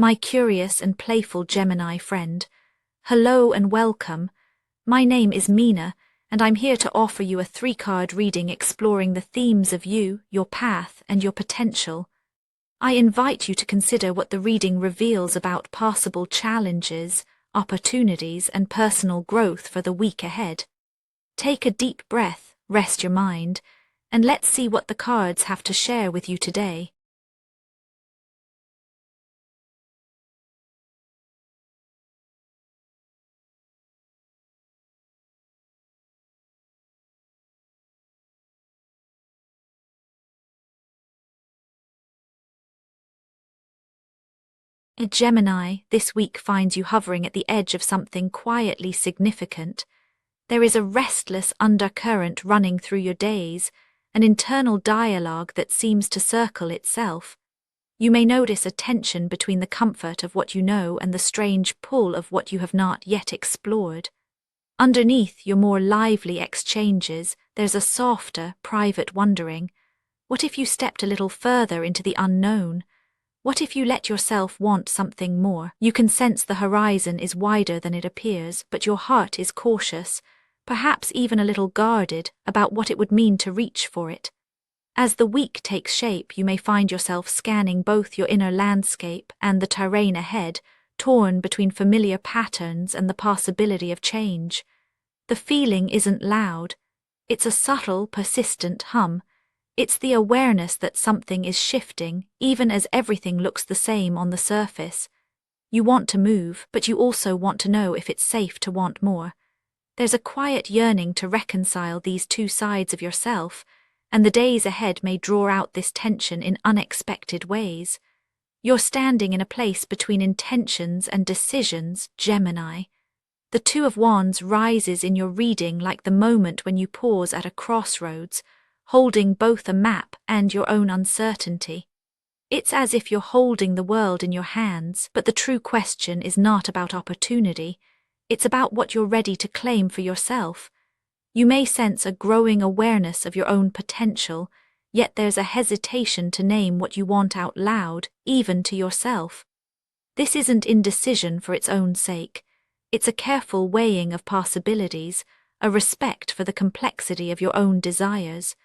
my curious and playful Gemini friend. Hello and welcome. My name is Mina, and I'm here to offer you a 3-card reading exploring the themes of you, your path, and your potential. I invite you to consider what the reading reveals about possible challenges, opportunities, and personal growth for the week ahead. Take a deep breath, rest your mind, and let's see what the cards have to share with you today. A Gemini, this week finds you hovering at the edge of something quietly significant. There is a restless undercurrent running through your days, an internal dialogue that seems to circle itself. You may notice a tension between the comfort of what you know and the strange pull of what you have not yet explored. Underneath your more lively exchanges, there's a softer, private wondering. What if you stepped a little further into the unknown? What if you let yourself want something more? You can sense the horizon is wider than it appears, but your heart is cautious, perhaps even a little guarded about what it would mean to reach for it. As the week takes shape, you may find yourself scanning both your inner landscape and the terrain ahead, torn between familiar patterns and the possibility of change. The feeling isn't loud. It's a subtle, persistent hum. It's the awareness that something is shifting, even as everything looks the same on the surface. You want to move, but you also want to know if it's safe to want more. There's a quiet yearning to reconcile these two sides of yourself, and the days ahead may draw out this tension in unexpected ways. You're standing in a place between intentions and decisions, Gemini. The Two of Wands rises in your reading like the moment when you pause at a crossroads, holding both a map and your own uncertainty. It's as if you're holding the world in your hands, but the true question is not about opportunity. It's about what you're ready to claim for yourself. You may sense a growing awareness of your own potential, yet there's a hesitation to name what you want out loud, even to yourself. This isn't indecision for its own sake. It's a careful weighing of possibilities, a respect for the complexity of your own desires.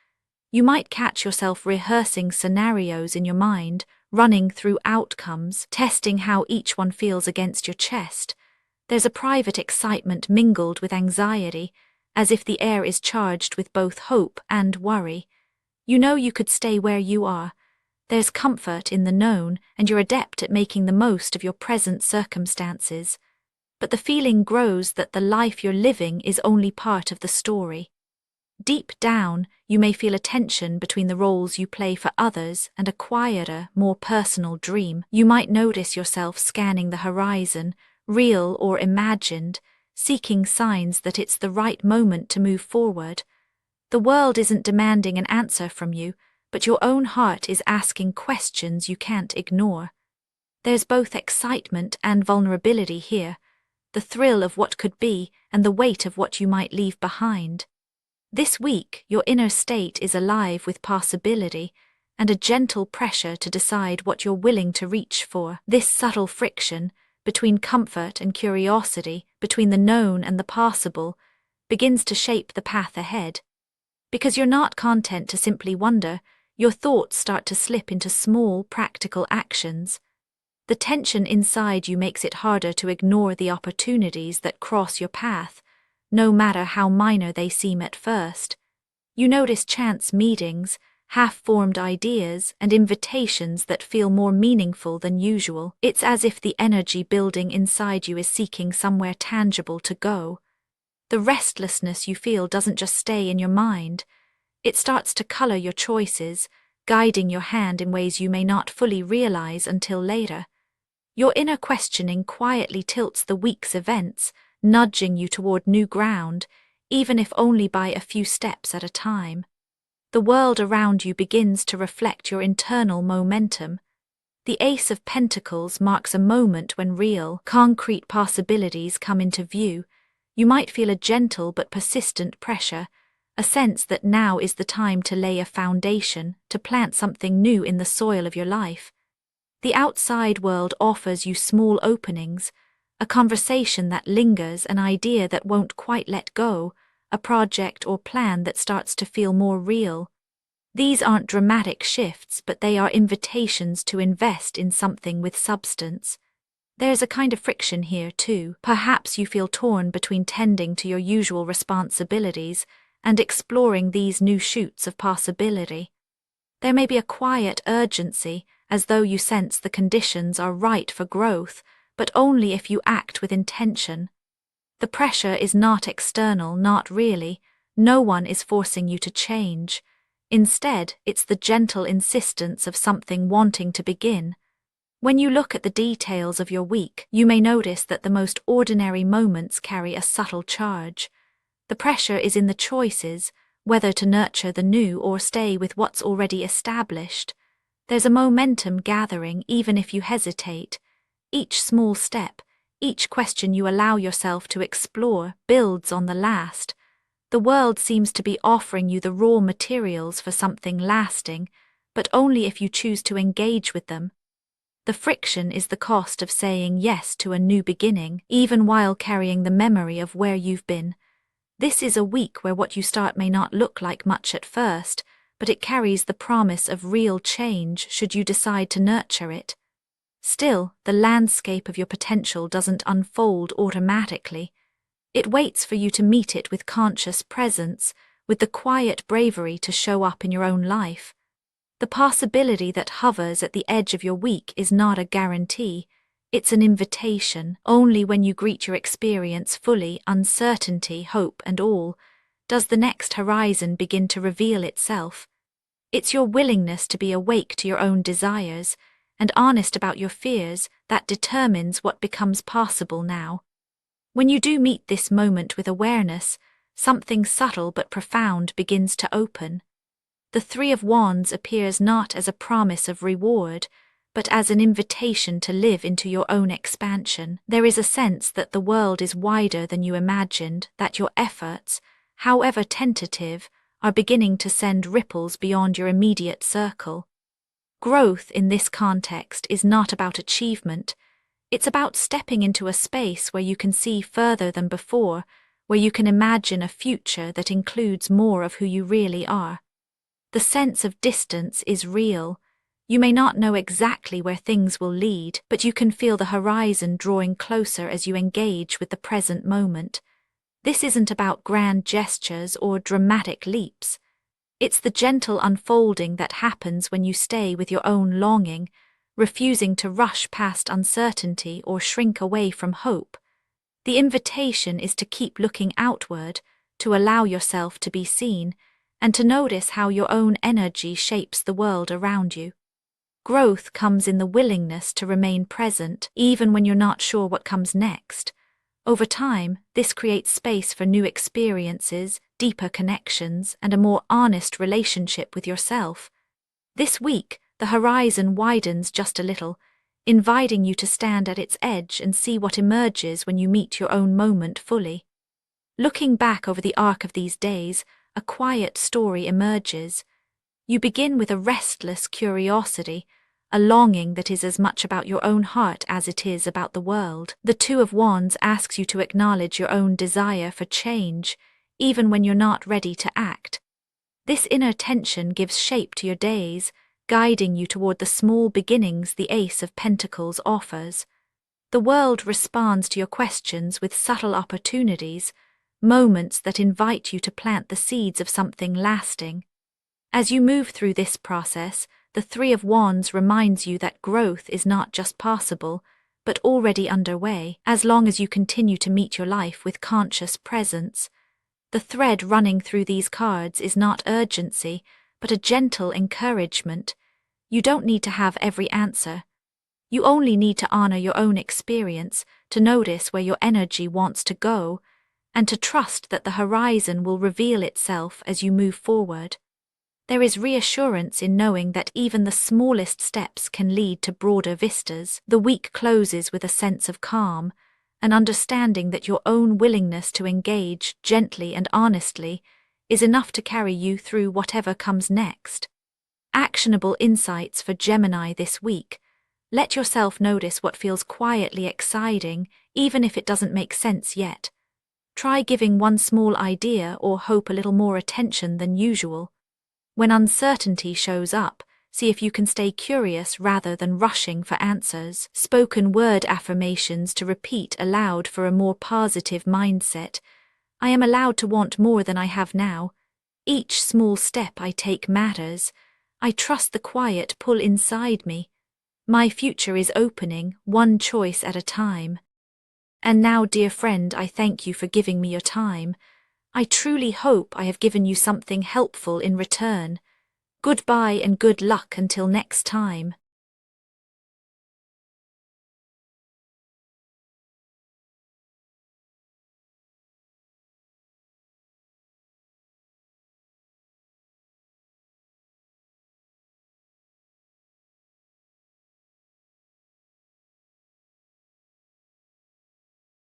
You might catch yourself rehearsing scenarios in your mind, running through outcomes, testing how each one feels against your chest. There's a private excitement mingled with anxiety, as if the air is charged with both hope and worry. You know you could stay where you are. There's comfort in the known, and you're adept at making the most of your present circumstances. But the feeling grows that the life you're living is only part of the story. Deep down, you may feel a tension between the roles you play for others and a quieter, more personal dream. You might notice yourself scanning the horizon, real or imagined, seeking signs that it's the right moment to move forward. The world isn't demanding an answer from you, but your own heart is asking questions you can't ignore. There's both excitement and vulnerability here, the thrill of what could be and the weight of what you might leave behind. This week, your inner state is alive with possibility and a gentle pressure to decide what you're willing to reach for. This subtle friction, between comfort and curiosity, between the known and the possible, begins to shape the path ahead. Because you're not content to simply wonder, your thoughts start to slip into small, practical actions. The tension inside you makes it harder to ignore the opportunities that cross your path, no matter how minor they seem at first. You notice chance meetings, half-formed ideas, and invitations that feel more meaningful than usual. It's as if the energy building inside you is seeking somewhere tangible to go. The restlessness you feel doesn't just stay in your mind. It starts to color your choices, guiding your hand in ways you may not fully realize until later. Your inner questioning quietly tilts the week's events, nudging you toward new ground, even if only by a few steps at a time. The world around you begins to reflect your internal momentum. The Ace of Pentacles marks a moment when real, concrete possibilities come into view. You might feel a gentle but persistent pressure, a sense that now is the time to lay a foundation, to plant something new in the soil of your life. The outside world offers you small openings, a conversation that lingers, an idea that won't quite let go, a project or plan that starts to feel more real. These aren't dramatic shifts, but they are invitations to invest in something with substance. There's a kind of friction here, too. Perhaps you feel torn between tending to your usual responsibilities and exploring these new shoots of possibility. There may be a quiet urgency, as though you sense the conditions are right for growth, but only if you act with intention. The pressure is not external, not really. No one is forcing you to change. Instead, it's the gentle insistence of something wanting to begin. When you look at the details of your week, you may notice that the most ordinary moments carry a subtle charge. The pressure is in the choices, whether to nurture the new or stay with what's already established. There's a momentum gathering even if you hesitate. Each small step, each question you allow yourself to explore builds on the last. The world seems to be offering you the raw materials for something lasting, but only if you choose to engage with them. The friction is the cost of saying yes to a new beginning, even while carrying the memory of where you've been. This is a week where what you start may not look like much at first, but it carries the promise of real change should you decide to nurture it. Still, the landscape of your potential doesn't unfold automatically. It waits for you to meet it with conscious presence, with the quiet bravery to show up in your own life. The possibility that hovers at the edge of your week is not a guarantee. It's an invitation. Only when you greet your experience fully, uncertainty, hope, and all, does the next horizon begin to reveal itself. It's your willingness to be awake to your own desires and honest about your fears that determines what becomes possible now. When you do meet this moment with awareness, something subtle but profound begins to open. The Three of Wands appears not as a promise of reward, but as an invitation to live into your own expansion. There is a sense that the world is wider than you imagined, that your efforts, however tentative, are beginning to send ripples beyond your immediate circle. Growth in this context is not about achievement. It's about stepping into a space where you can see further than before, where you can imagine a future that includes more of who you really are. The sense of distance is real. You may not know exactly where things will lead, but you can feel the horizon drawing closer as you engage with the present moment. This isn't about grand gestures or dramatic leaps. It's the gentle unfolding that happens when you stay with your own longing, refusing to rush past uncertainty or shrink away from hope. The invitation is to keep looking outward, to allow yourself to be seen, and to notice how your own energy shapes the world around you. Growth comes in the willingness to remain present, even when you're not sure what comes next. Over time, this creates space for new experiences, deeper connections, and a more honest relationship with yourself. This week, the horizon widens just a little, inviting you to stand at its edge and see what emerges when you meet your own moment fully. Looking back over the arc of these days, a quiet story emerges. You begin with a restless curiosity, a longing that is as much about your own heart as it is about the world. The Two of Wands asks you to acknowledge your own desire for change, even when you're not ready to act. This inner tension gives shape to your days, guiding you toward the small beginnings the Ace of Pentacles offers. The world responds to your questions with subtle opportunities, moments that invite you to plant the seeds of something lasting. As you move through this process, the Three of Wands reminds you that growth is not just possible, but already underway, as long as you continue to meet your life with conscious presence. The thread running through these cards is not urgency, but a gentle encouragement. You don't need to have every answer. You only need to honor your own experience, to notice where your energy wants to go, and to trust that the horizon will reveal itself as you move forward. There is reassurance in knowing that even the smallest steps can lead to broader vistas. The week closes with a sense of calm, an understanding that your own willingness to engage gently and honestly is enough to carry you through whatever comes next. Actionable insights for Gemini this week. Let yourself notice what feels quietly exciting, even if it doesn't make sense yet. Try giving one small idea or hope a little more attention than usual. When uncertainty shows up, see if you can stay curious rather than rushing for answers. Spoken word affirmations to repeat aloud for a more positive mindset. I am allowed to want more than I have now. Each small step I take matters. I trust the quiet pull inside me. My future is opening, one choice at a time. And now, dear friend, I thank you for giving me your time. I truly hope I have given you something helpful in return. Goodbye and good luck until next time.